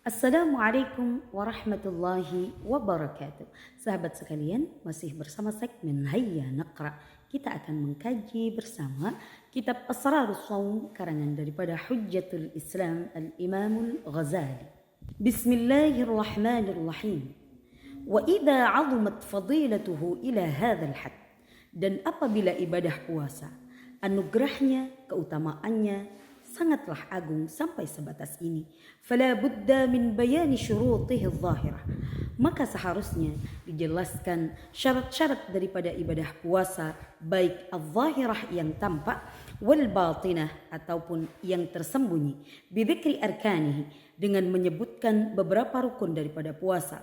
Assalamualaikum warahmatullahi wabarakatuh. Sahabat sekalian, masih bersama segmen Hayya Naqra. Kita akan mengkaji bersama kitab Asrarus Shaum karangan daripada Hujjatul Islam Al-Imamul Ghazali. Bismillahirrahmanirrahim. Wa idza 'azumat fadilatuhu ila hadzal had. Dan apabila ibadah puasa, anugerahnya, keutamaannya sangatlah agung sampai sebatas ini. Fala budda min bayani syurutihi adh-dhahirah. Maka seharusnya dijelaskan syarat-syarat daripada ibadah puasa, baik adh-dhahirah yang tampak wal batinah ataupun yang tersembunyi. Bidzikri arkanihi, dengan menyebutkan beberapa rukun daripada puasa.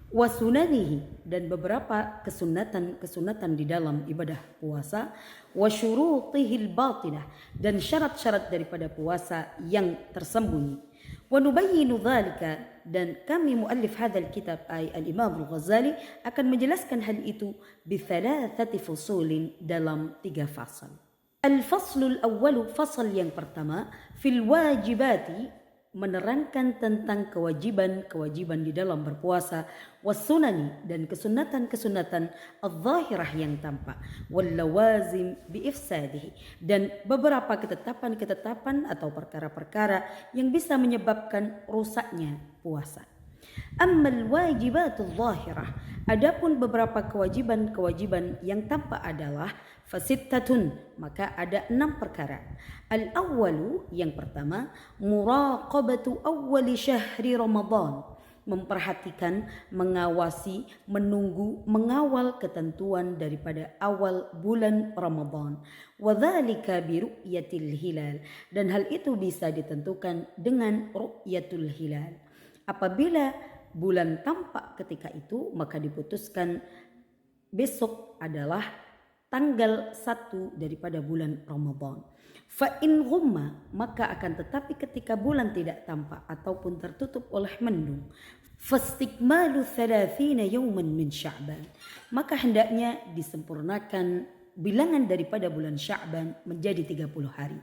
Wasunanihi, dan beberapa kesunatan di dalam ibadah puasa. Wasyurutihil batinah, dan syarat-syarat daripada puasa yang tersembunyi. Wanubayyinu dzalika, dan kami muallif hadzal kitab ay al-Imam Al-Ghazali akan menjelaskan hal itu bi thalathati fusulin, dalam 3 fasal. Al-faslul awwalu, fasal yang pertama, fil wajibati, menerangkan tentang kewajiban-kewajiban di dalam berpuasa, wassunani, dan kesunatan-kesunatan adh-dhahirah yang tampak, wal lawazim bi ifsadihi, dan beberapa ketetapan-ketetapan atau perkara-perkara yang bisa menyebabkan rusaknya puasa. Ammal wajibatul zahirah, adapun beberapa kewajiban-kewajiban yang tampak adalah fasittatun, maka ada 6 perkara. Al-awwalu, yang pertama, muraqabatu awwali syahri Ramadan, memperhatikan, mengawasi, menunggu, mengawal ketentuan daripada awal bulan Ramadan. Wa dzalika bi ru'yatil hilal, dan hal itu bisa ditentukan dengan ru'yatul hilal. Apabila bulan tampak ketika itu, maka diputuskan besok adalah tanggal 1 daripada bulan Ramadan. Fa in ghumma, maka akan tetapi ketika bulan tidak tampak ataupun tertutup oleh mendung, fastikmalu 30 yawman min Sya'ban, maka hendaknya disempurnakan bilangan daripada bulan Sya'ban menjadi 30 hari.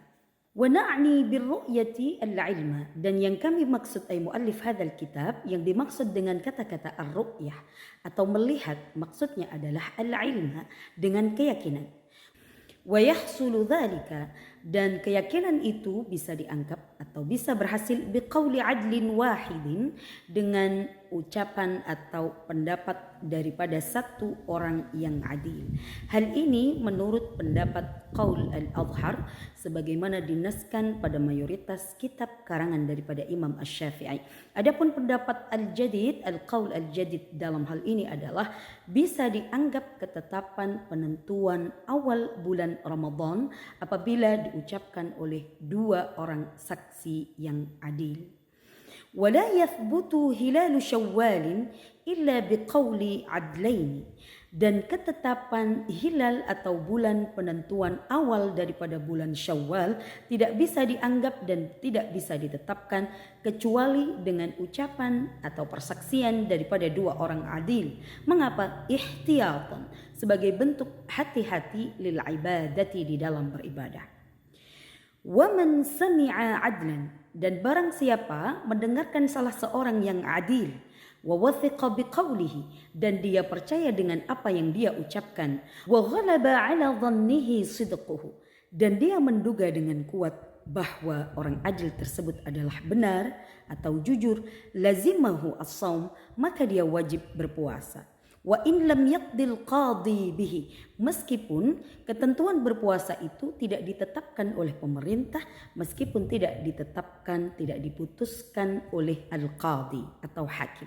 Wa na'ni birru'yati al-ilma, dan yang kami maksud ay muallif hadzal kitab, yang dimaksud dengan kata-kata ar-ru'yah atau melihat, maksudnya adalah al-ilma, dengan keyakinan. Wa yahsulu dzalika, dan keyakinan itu bisa dianggap atau bisa berhasil biqauli adlin wahidin, dengan ucapan atau pendapat daripada satu orang yang adil. Hal ini menurut pendapat qaul al-adhhar, sebagaimana dinaskan pada mayoritas kitab karangan daripada Imam Asy-Syafi'i. Adapun pendapat al-jadid, al-qaul al-jadid dalam hal ini adalah bisa dianggap ketetapan penentuan awal bulan Ramadan apabila diucapkan oleh 2 orang saksi yang adil. Wala yathbutu hilalu syawwalin illa biqauli adlaini, dan ketetapan hilal atau bulan penentuan awal daripada bulan Syawal tidak bisa dianggap dan tidak bisa ditetapkan kecuali dengan ucapan atau persaksian daripada 2 orang adil. Mengapa? Ihtiyatan, sebagai bentuk hati-hati lil ibadati, di dalam beribadah. Wa man sami'a adlan, dan barang siapa mendengarkan salah seorang yang adil, wa wathiqa biqaulihi, dan dia percaya dengan apa yang dia ucapkan, wa ghalaba ala dhannihi sidquhu, dan dia menduga dengan kuat bahwa orang adil tersebut adalah benar atau jujur, lazimahu as-shaum, maka dia wajib berpuasa. Wa in lam yaqdil qadhi bihi, meskipun ketentuan berpuasa itu tidak ditetapkan oleh pemerintah, meskipun tidak ditetapkan, tidak diputuskan oleh al-qadhi atau hakim.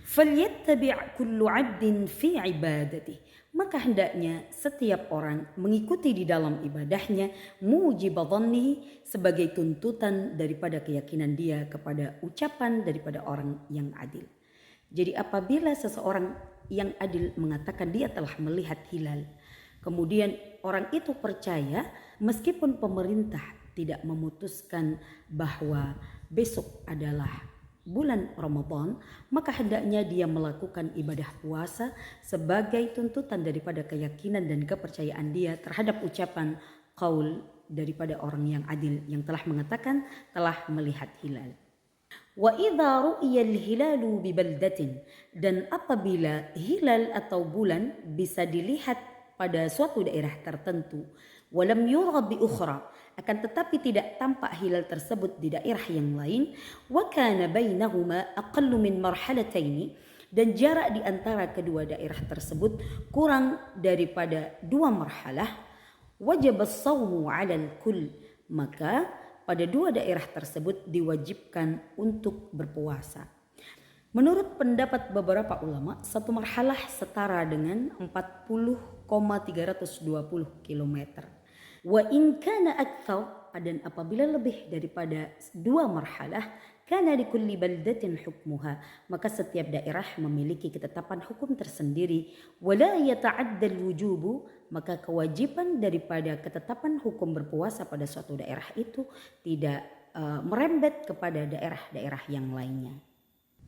Falyattabi' kullu 'abdin fi ibadatihi, maka hendaknya setiap orang mengikuti di dalam ibadahnya mujib dhannihi, sebagai tuntutan daripada keyakinan dia kepada ucapan daripada orang yang adil. Jadi apabila seseorang yang adil mengatakan dia telah melihat hilal, kemudian orang itu percaya meskipun pemerintah tidak memutuskan bahwa besok adalah bulan Ramadan, maka hendaknya dia melakukan ibadah puasa sebagai tuntutan daripada keyakinan dan kepercayaan dia terhadap ucapan qaul daripada orang yang adil yang telah mengatakan telah melihat hilal. Wa idza ru'iyal hilalu bi baldatin, dan apabila hilal atau bulan bisa dilihat pada suatu daerah tertentu, walam yura bi ukhra, akan tetapi tidak tampak hilal tersebut di daerah yang lain, wa kana bainahuma aqallu min marhalataini, dan jarak di antara kedua daerah tersebut kurang daripada 2 marhalah, wajib as-shawmu 'alal kull, maka pada 2 daerah tersebut diwajibkan untuk berpuasa. Menurut pendapat beberapa ulama, 1 marhalah setara dengan 40,320 km. Wa in kana akthar, dan apabila lebih daripada 2 marhalah, kana likulli baldatin hukmuha, maka setiap daerah memiliki ketetapan hukum tersendiri. Wala yata'addal wujubu, maka kewajiban daripada ketetapan hukum berpuasa pada suatu daerah itu tidak merembet kepada daerah-daerah yang lainnya.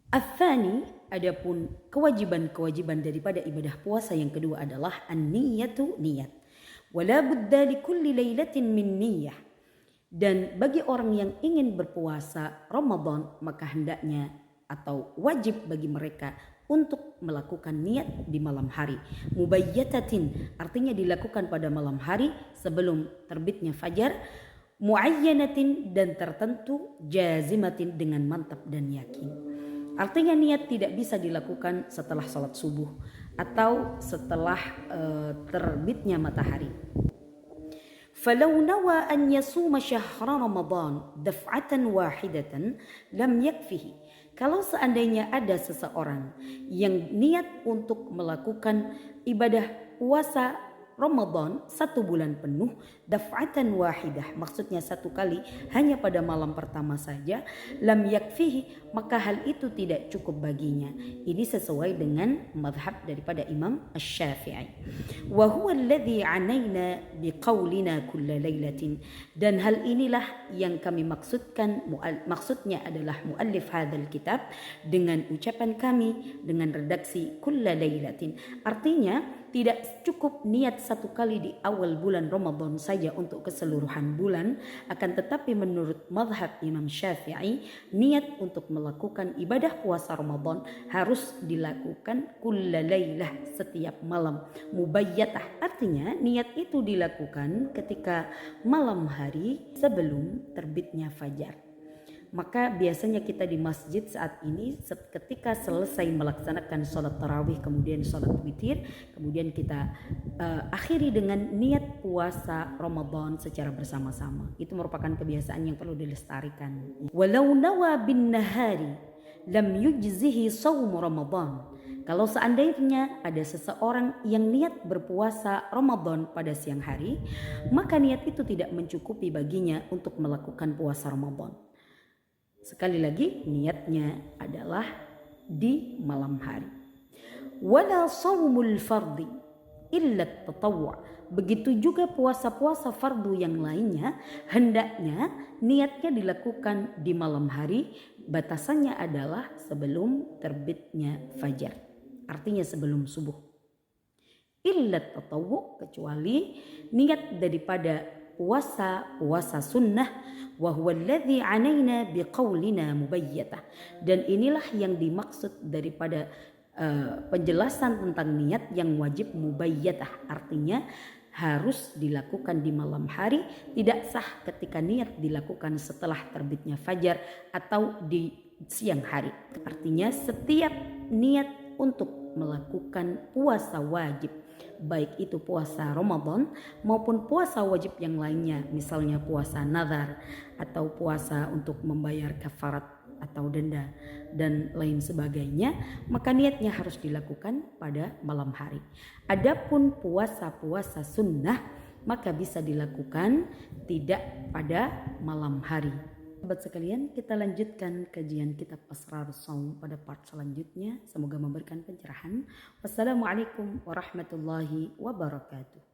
Atsani, adapun kewajiban-kewajiban daripada ibadah puasa yang kedua adalah an-niyatu, niat. Wala budda likulli lailatin min niyyah, dan bagi orang yang ingin berpuasa Ramadan, maka hendaknya atau wajib bagi mereka untuk melakukan niat di malam hari. Mubayyatatin, artinya dilakukan pada malam hari sebelum terbitnya fajar. Muayyanatin, dan tertentu. Jazimatin, dengan mantap dan yakin. Artinya niat tidak bisa dilakukan setelah sholat subuh atau setelah terbitnya matahari. فلو نوى أن يصوم شهر رمضان دفعة واحدة لم يكفه. Kalau seandainya ada seseorang yang niat untuk melakukan ibadah puasa Ramadan 1 bulan penuh, daf'atan wahidah, maksudnya 1 kali hanya pada malam pertama saja, lam yakfihi, maka hal itu tidak cukup baginya. Ini sesuai dengan mazhab daripada Imam Asy-Syafi'i. Wa huwa alladhi 'anaina biqaulina kulla lailatin, dan hal inilah yang kami maksudkan, maksudnya adalah muallif hadzal kitab dengan ucapan kami dengan redaksi kulla lailatin. Artinya tidak cukup niat 1 kali di awal bulan Ramadan saja untuk keseluruhan bulan, akan tetapi menurut mazhab Imam Syafi'i, niat untuk melakukan ibadah puasa Ramadan harus dilakukan kulla lailah, setiap malam. Mubayyatah, artinya niat itu dilakukan ketika malam hari sebelum terbitnya fajar. Maka biasanya kita di masjid saat ini ketika selesai melaksanakan sholat tarawih, kemudian sholat witir, kemudian kita akhiri dengan niat puasa Ramadan secara bersama-sama. Itu merupakan kebiasaan yang perlu dilestarikan. Walau nawa bin nahari lam yujzihi shaum Ramadan. Kalau seandainya ada seseorang yang niat berpuasa Ramadan pada siang hari, maka niat itu tidak mencukupi baginya untuk melakukan puasa Ramadan. Sekali lagi, niatnya adalah di malam hari. Wala shaumul fardhi illa tatawwu'. Begitu juga puasa-puasa fardu yang lainnya, hendaknya niatnya dilakukan di malam hari. Batasannya adalah sebelum terbitnya fajar. Artinya sebelum subuh. Illa tatawwu', kecuali niat daripada puasa sunnah, wa huwa alladhi 'anaina biqaulina mubayyatah, dan inilah yang dimaksud daripada penjelasan tentang niat yang wajib mubayyatah, artinya harus dilakukan di malam hari, tidak sah ketika niat dilakukan setelah terbitnya fajar atau di siang hari. Artinya setiap niat untuk melakukan puasa wajib, baik itu puasa Ramadan maupun puasa wajib yang lainnya, misalnya puasa nazar atau puasa untuk membayar kafarat atau denda dan lain sebagainya, maka niatnya harus dilakukan pada malam hari. Adapun puasa-puasa sunnah maka bisa dilakukan tidak pada malam hari. Sahabat sekalian, kita lanjutkan kajian kitab Asrarus Shaum pada part selanjutnya. Semoga memberikan pencerahan. Wassalamualaikum warahmatullahi wabarakatuh.